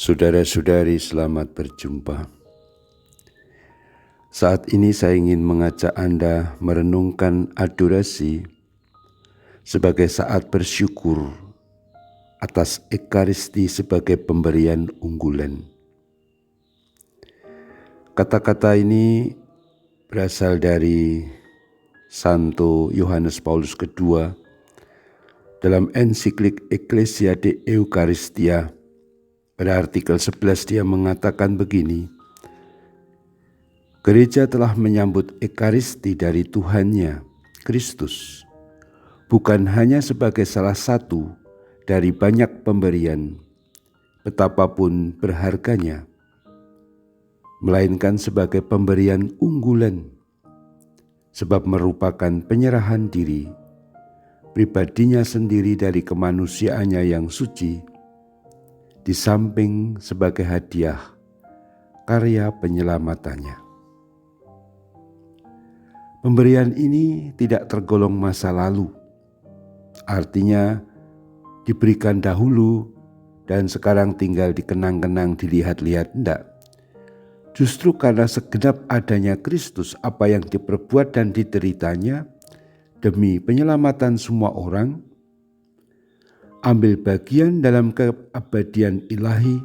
Saudara-saudari, selamat berjumpa. Saat ini saya ingin mengajak Anda merenungkan adorasi sebagai saat bersyukur atas Ekaristi sebagai pemberian unggulan. Kata-kata ini berasal dari Santo Yohanes Paulus II dalam ensiklik Ecclesia de Eucharistia. Pada artikel 11 dia mengatakan begini: Gereja telah menyambut Ekaristi dari Tuhannya, Kristus, bukan hanya sebagai salah satu dari banyak pemberian, betapapun berharganya, melainkan sebagai pemberian unggulan, sebab merupakan penyerahan diri, pribadinya sendiri dari kemanusiaannya yang suci, di samping sebagai hadiah karya penyelamatannya. Pemberian ini tidak tergolong masa lalu, artinya diberikan dahulu dan sekarang tinggal dikenang-kenang, dilihat-lihat, enggak. Justru karena segenap adanya Kristus, apa yang diperbuat dan dideritanya demi penyelamatan semua orang, ambil bagian dalam keabadian ilahi,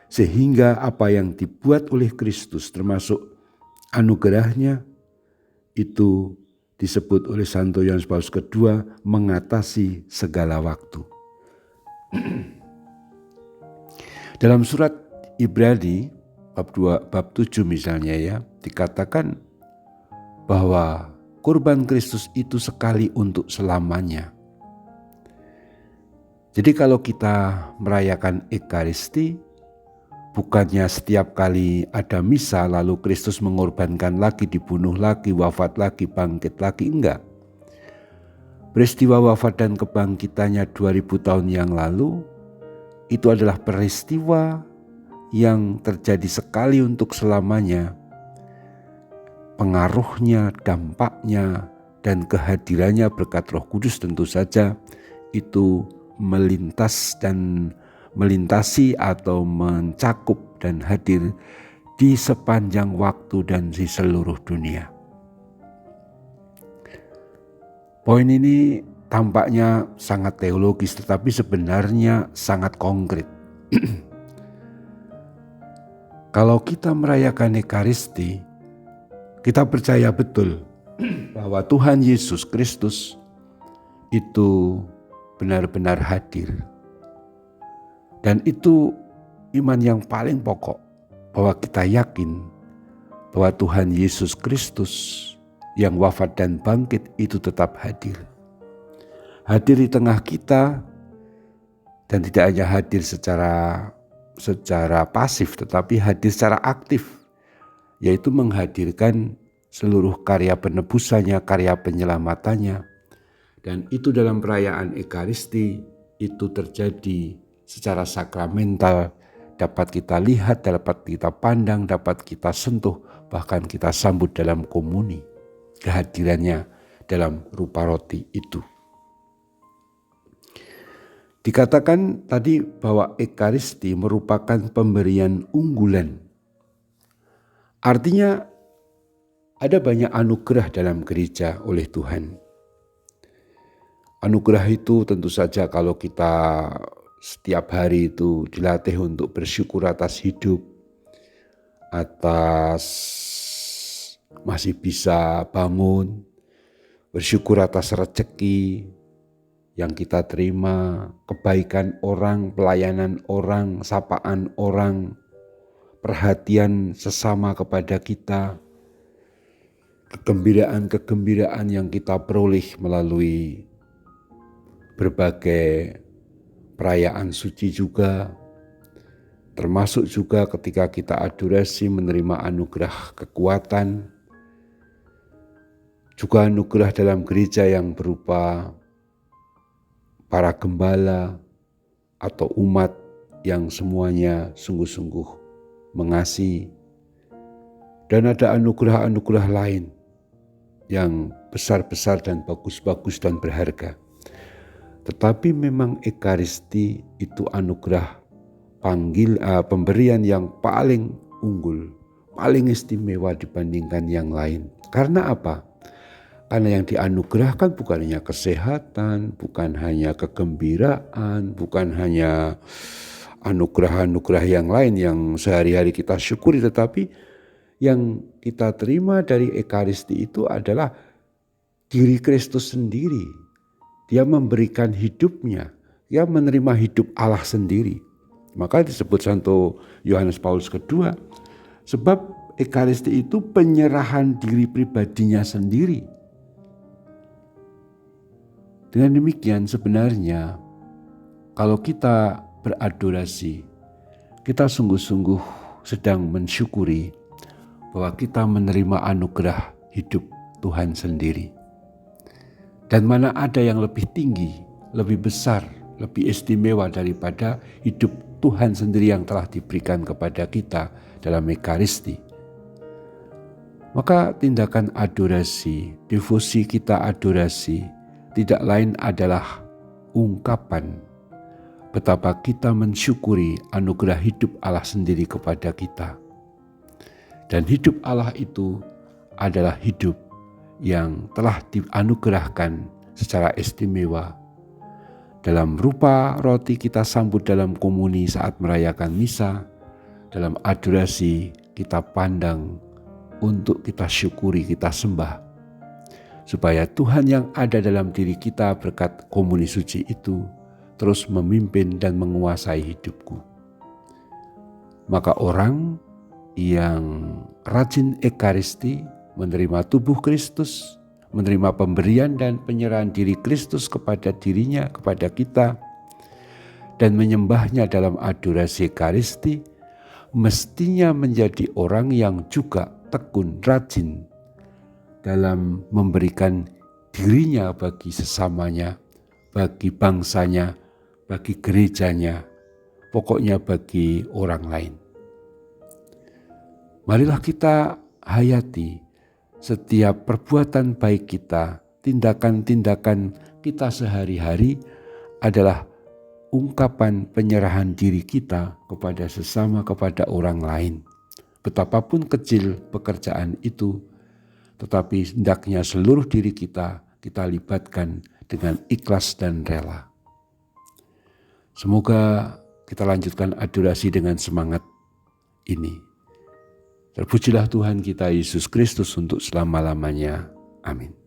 sehingga apa yang dibuat oleh Kristus termasuk anugerahnya itu disebut oleh Santo Yohanes Paulus II mengatasi segala waktu. Dalam surat Ibrani bab 7 misalnya dikatakan bahwa kurban Kristus itu sekali untuk selamanya. Jadi kalau kita merayakan Ekaristi, bukannya setiap kali ada misa lalu Kristus mengorbankan lagi, dibunuh lagi, wafat lagi, bangkit lagi, enggak. Peristiwa wafat dan kebangkitannya 2000 tahun yang lalu, itu adalah peristiwa yang terjadi sekali untuk selamanya. Pengaruhnya, dampaknya, dan kehadirannya berkat Roh Kudus tentu saja itu melintasi atau mencakup dan hadir di sepanjang waktu dan di seluruh dunia. Poin ini tampaknya sangat teologis, tetapi sebenarnya sangat konkret. Kalau kita merayakan Ekaristi, kita percaya betul bahwa Tuhan Yesus Kristus itu benar-benar hadir. Dan itu iman yang paling pokok, bahwa kita yakin bahwa Tuhan Yesus Kristus yang wafat dan bangkit itu tetap hadir. Hadir di tengah kita, dan tidak hanya hadir secara pasif, tetapi hadir secara aktif, yaitu menghadirkan seluruh karya penebusannya, karya penyelamatannya. Dan itu dalam perayaan Ekaristi itu terjadi secara sakramental, dapat kita lihat, dapat kita pandang, dapat kita sentuh, bahkan kita sambut dalam komuni, kehadirannya dalam rupa roti itu. Dikatakan tadi bahwa Ekaristi merupakan pemberian unggulan. Artinya ada banyak anugerah dalam gereja oleh Tuhan. Anugerah itu tentu saja kalau kita setiap hari itu dilatih untuk bersyukur atas hidup, atas masih bisa bangun, bersyukur atas rezeki yang kita terima, kebaikan orang, pelayanan orang, sapaan orang, perhatian sesama kepada kita, kegembiraan yang kita peroleh melalui berbagai perayaan suci juga, termasuk juga ketika kita adorasi menerima anugerah kekuatan, juga anugerah dalam gereja yang berupa para gembala atau umat yang semuanya sungguh-sungguh mengasihi. Dan ada anugerah-anugerah lain yang besar-besar dan bagus-bagus dan berharga. Tetapi memang Ekaristi itu anugerah pemberian yang paling unggul, paling istimewa dibandingkan yang lain. Karena apa? Karena yang dianugerahkan bukan hanya kesehatan, bukan hanya kegembiraan, bukan hanya anugerah-anugerah yang lain yang sehari-hari kita syukuri, tetapi yang kita terima dari Ekaristi itu adalah diri Kristus sendiri. Dia memberikan hidupnya, dia menerima hidup Allah sendiri. Maka disebut Santo Yohanes Paulus II, sebab Ekaristi itu penyerahan diri pribadinya sendiri. Dengan demikian sebenarnya kalau kita beradorasi, kita sungguh-sungguh sedang mensyukuri bahwa kita menerima anugerah hidup Tuhan sendiri. Dan mana ada yang lebih tinggi, lebih besar, lebih istimewa daripada hidup Tuhan sendiri yang telah diberikan kepada kita dalam Ekaristi. Maka tindakan adorasi, devosi kita adorasi, tidak lain adalah ungkapan betapa kita mensyukuri anugerah hidup Allah sendiri kepada kita. Dan hidup Allah itu adalah hidup yang telah dianugerahkan secara istimewa. Dalam rupa roti kita sambut dalam komuni saat merayakan misa, dalam adorasi kita pandang untuk kita syukuri, kita sembah. Supaya Tuhan yang ada dalam diri kita berkat komuni suci itu terus memimpin dan menguasai hidupku. Maka orang yang rajin Ekaristi, menerima tubuh Kristus, menerima pemberian dan penyerahan diri Kristus kepada dirinya, kepada kita, dan menyembahnya dalam adorasi Ekaristi, mestinya menjadi orang yang juga tekun, rajin dalam memberikan dirinya bagi sesamanya, bagi bangsanya, bagi gerejanya, pokoknya bagi orang lain. Marilah kita hayati setiap perbuatan baik kita, tindakan-tindakan kita sehari-hari adalah ungkapan penyerahan diri kita kepada sesama, kepada orang lain. Betapapun kecil pekerjaan itu, tetapi hendaknya seluruh diri kita libatkan dengan ikhlas dan rela. Semoga kita lanjutkan adorasi dengan semangat ini. Terpujilah Tuhan kita Yesus Kristus untuk selama-lamanya. Amin.